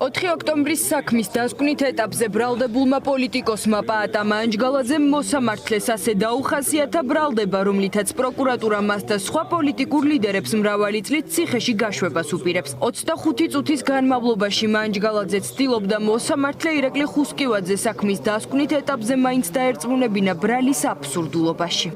ოთხი ოქტომბრის საქმის დასკვნით ეტაპზე ბრალდებულმა პოლიტიკოსმა პაატა მანჯგალაძემ მოსამართლეს ასე დაუხასიათა ბრალდება, რომლითაც პროკურატურა მას და სხვა პოლიტიკურ ლიდერებს მრავალი წლით ციხეში გაშვებას უპირებს. 25 წუთის განმავლობაში მანჯგალაძე ცდილობდა მოსამართლე ირაკლი ხუსკივაძე საქმის დასკვნით ეტაპზე მაინც დაერწმუნებინა ბრალის აბსურდულობაში.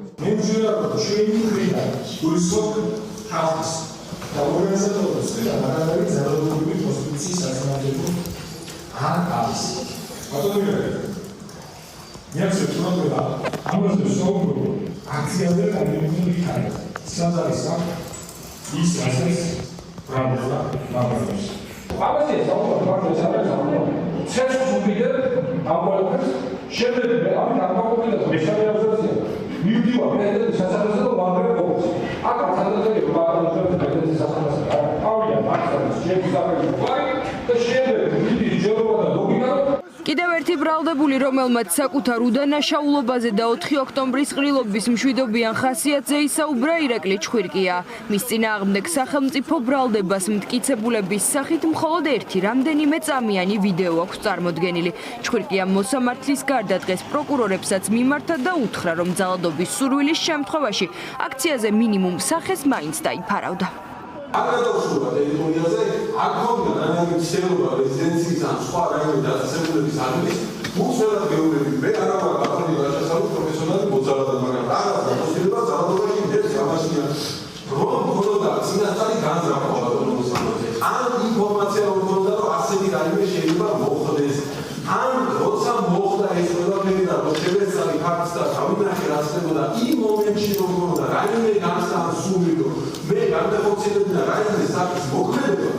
კიდევ ერთი ბრალდებული, რომელმაც საკუთარ უდანაშაულობაზე და 4 ოქტომბრის ყრილობის მშვიდობიან ხასიათზე ისაუბრა ირაკლი ჩხვირკია. მის წინააღმდეგ სახელმწიფო ბრალდებას მტკიცებულების სახით მხოლოდ ერთი რამდენიმე წამიანი ვიდეო აქვს წარმოდგენილი. ჩხვირკიამ მოსამართლის გარდა დღეს პროკურორებსაც მიმართა და უთხრა, რომ ძალადობის სურვილის შემთხვევაში აქციაზე მინიმუმ სახეს მაინც დაიფარავდა. აგრეთვე ტერიტორიაზე აქ ქონდა დანარჩენი შეერობა რეზიდენციის ან სხვა რაიონის დაწესებულების ადგილის უცვლელად გეუბნები. მე არა ვარ გაფრთხილი რაშასავი პროფესიონალი მოძალადად, მაგრამ რაღაც დაწესება ძალადობაში მდებს გამაშია. რომ ქონოდა წინასწარი განზრახვა მოსამართლეს. ან ინფორმაცია რომ ქონდა, რომ ასეთი რაიმე შეიძლება მოხდეს. ან როცა მოხდა ეს ყველაფერი და რომ შევეცდები ფაქტს და გავინახე რა ხდებოდა იმ მომენტში რომ ქონდა რაიმე განსა სულიდო მე განახორციელებდა რაიმე საკითხის მოქმედება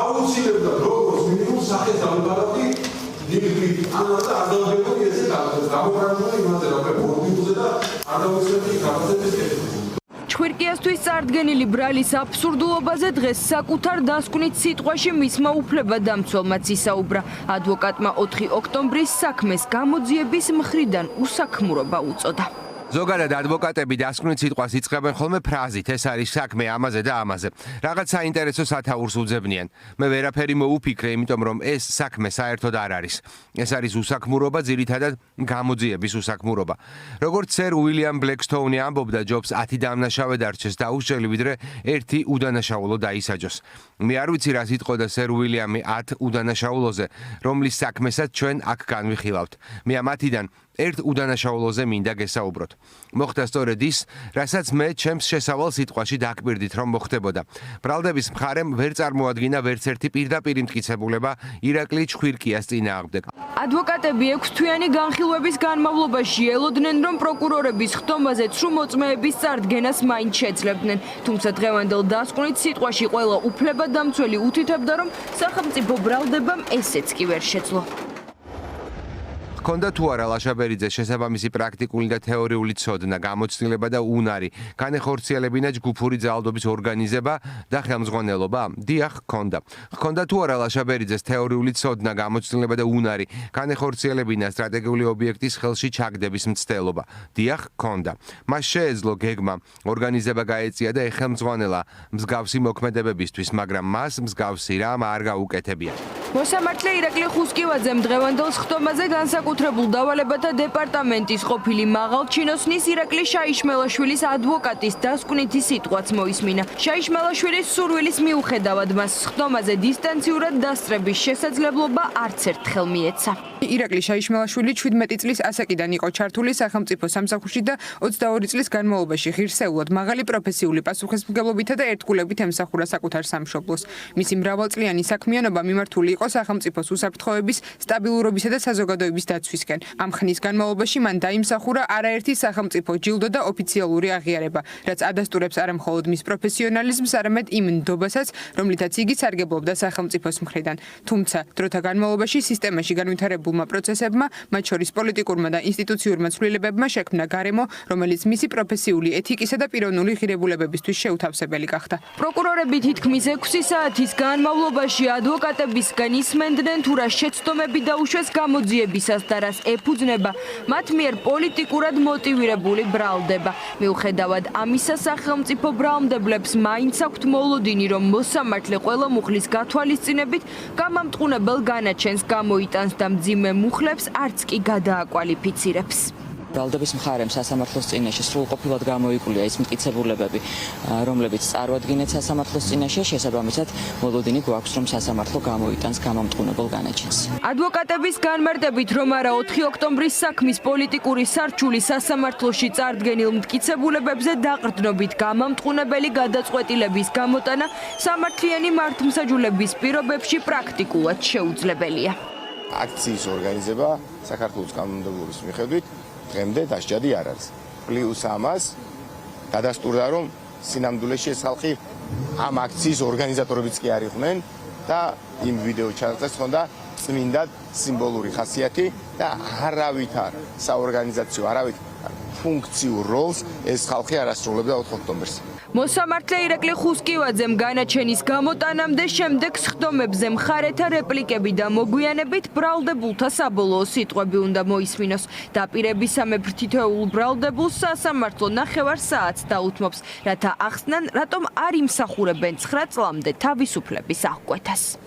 აუცილებდა როგორც მინიმუმ სახეს დავიბარავდი ნიგრით ან არ დავგებოდი ესე გამოყრებული იმაზე რა პრობლემებზე და არ დავუცლებდი გაფასების კეთებას. ჩხვირკიასთვის წარდგენილი ბრალის აბსურდულობაზე დღეს საკუთარ დასკვნით სიტყვაში მისმა უფლებადამცველმაც ისაუბრა. ადვოკატმა 4 ოქტომბრის საქმეს გამოძიების მხრიდან უსაქმურობა უწოდა. ზოგადად ადვოკატები დასკვნით სიტყვას იწყებენ ხოლმე ფრაზით, ეს არის საქმე ამაზე და ამაზე. რაღაც საინტერესო სათაურს უძებნიან. მე ვერაფერი მოუფიქრე, იმიტომ რომ ეს საქმე საერთოდ არ არის. ეს არის უსაქმურობა, ძირითადად გამოძიების უსაქმურობა. როგორც სერ უილიამ ბლეკსტოუნი ამბობდა, ჯობს 10 დამნაშავე დარჩეს დაუშლელი, ვიდრე ერთი უდანაშაულო დაისაჯოს. მე არ ვიცი რა სიტყოდა სერ უილიამი 10 უდანაშაულოზე, რომლის საქმესაც ჩვენ აქ განვიხილავთ. მე ამათიდან ერთ უდანაშაულოზე მინდა გესაუბროთ. მოხდა სწორედ ის, რასაც მე ჩემს შესავალ სიტყვაში დაკვირდით, რომ მოხდებოდა. ბრალდების მხარემ ვერ წარმოადგინა ვერც ერთი პირდაპირ მტკიცებულება ირაკლი ჩხვირკიას წინააღმდეგ. ადვოკატები 6 თვიანი განხილვების განმავლობაში ელოდნენ, რომ პროკურორების ხდომაზე ცრუ-მოწმეების წარდგენას მაინც შეძლებდნენ. თუმცა დღევანდელ დასკვნით სიტყვაში ყველა უფლებადამცველი უთითებდა, რომ სახელმწიფო ბრალდებამ ესეც კი ვერ შეძლო. ჰქონდა თუ არა ლაშაბერიძეს შესაბამისი პრაქტიკული და თეორიული ცოდნა, გამოცდილება და უნარი, განეხორციელებინა ჯგუფური ძალადობის ორგანიზება და ხელმძღვანელობა? დიახ, ჰქონდა. ჰქონდა თუ არა ლაშაბერიძეს თეორიული ცოდნა, გამოცდილება და უნარი, განეხორციელებინა სტრატეგიული ობიექტის ხელში ჩაგდების მცდელობა? დიახ, ჰქონდა. მას შეეძლო გეგმა, ორგანიზება გაეწია და ეხელმძღვანელა მსგავსი მოქმედებებისთვის, მაგრამ მას მსგავსი რამ არ გაუკეთებია. მოსამართლე ირაკლი ხუსკივაძემ დღევანდელ ხდომაზე განსაკუთრებულ დავალებათა დეპარტამენტის ყოფილი მაღალჩინოსნის ირაკლი შაიშმელაშვილის ადვოკატის დასკვნითი სიტყვაც მოისმინა. შაიშმელაშვილის სურვილის მიუხედავად მას ხდომაზე დისტანციურად დასწრების შესაძლებლობა არც ერთხელ მიეცა. ირაკლი შაიშმელაშვილი 17 წლის ასაკიდან იყო ჩართული სახელმწიფო სამსახურში და 22 წლის განმავლობაში ღირსეულად მაღალი პროფესიული პასუხისმგებლობითა და ერთგულებით ემსახურა საკუთარ სამშობლოს. მისი მრავალწლიანი საქმიანობა მიმართული იყო სახელმწიფოს უსაფრთხოების, სტაბილურობისა და საზოგადოების დაცვისკენ. ამ ხნის განმავლობაში მან დაიმსახურა არაერთი სახელმწიფო ჯილდო და ოფიციალური აღიარება, რაც ადასტურებს არა მხოლოდ მის პროფესიონალიზმს, არამედ იმ ნდობასაც, რომლითაც იგი სარგებლობდა სახელმწიფოს მხრიდან. თუმცა, დროთა განმავლობაში სისტემაში განვითარებულმა პროცესებმა, მათ შორის პოლიტიკურმა და ინსტიტუციურმა ცვლილებებმა შექმნა გარემო, რომელიც მისი პროფესიული ეთიკისა და პიროვნული ღირებულებებისთვის შეუთავსებელი გახდა. პროკურორები თითქმის 6 საათის განმავლობაში ადვოკატების რადგან ისმენდნენ თუ რა შეცდომები დაუშვეს გამოძიებისას და რას ეფუძნება მათ მიერ პოლიტიკურად მოტივირებული ბრალდება. მიუხედავად ამისა, სახელმწიფო ბრალმდებლებს მაინც აქვთ მოლოდინი, რომ მოსამართლე ყველა მუხლის გათვალისწინებით გამამტყუნებელ განაჩენს გამოიტანს და მძიმე მუხლებს არც კი გადააკვალიფიცირებს. ბრალდების მხარემ სასამართლოს წინაშე სრულყოფილად გამოიკვლია ის მტკიცებულებები, რომლებიც წარმოადგენენ სასამართლოს წინაშე, შესაბამისად, მოლოდინი გვაქვს, რომ სასამართლო გამოიტანს გამამტყუნებელ განაჩენს. ადვოკატების განმარტებით, რომ არა 4 ოქტომბრის საქმის პოლიტიკური სარჩული სასამართლოში წარდგენილ მტკიცებულებებზე დაყრდნობით გამამტყუნებელი გადაწყვეტილების გამოტანა სამართლიანი მართლმსაჯულების პირობებში პრაქტიკულად შეუძლებელია. აქციის ორგანიზება საქართველოს კანონმდებლობის მიხედვით დღემდე დასჯადი არ არის. პლუს ამას გადასტურდა, რომ სინამდვილეში ეს ხალხი ამ აქციის ორგანიზატორებიც კი არ იყვნენ და იმ ვიდეო ჩანაწერს ჰქონდა წმინდად სიმბოლური ხასიათი და არავითარ საორგანიზაციო, არავითარ ფუნქციურ როლს ეს ხალხი არ ასრულებდა 4 ოქტომბერს. მოსამართლე ირაკლი ხუსკივაძემ განაჩენის გამოტანამდე შემდეგ სხდომებზე მხარეთა რეპლიკები და მოგვიანებით ბრალდებულთა საბოლოო სიტყვები უნდა მოისმინოს. დაპირებისამებრ თითოეულ ბრალდებულს სასამართლო 9 საათს დაუთმობს, რათა ახსნან, რატომ არ იმსახურებენ 9 წლამდე თავისუფლების აღკვეთას.